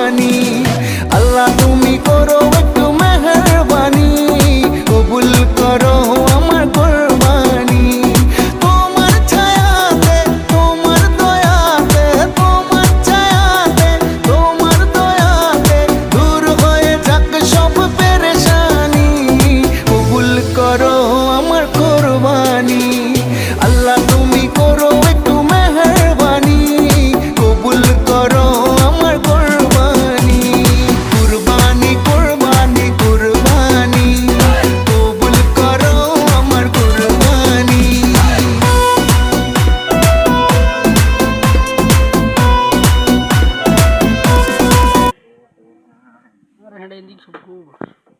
কোরবানি। আল্লাহ তুমি করো একটু মেহেরবানি, কবুল করো আমার কোরবানি। তোমার ছায়াতে, তোমার দয়াতে, তোমার ছায়াতে, তোমার দয়াতে দূর হয়ে যাক সব পেরেশানি, কবুল করো আমার কোরবানি। আল্লাহ তুমি করো একটু মেহেরবানি, কবুল করো আমার কোরবানি। কুরবানি কুরবানি কুরবানি, কবুল করো আমার কোরবানি। Ada yang di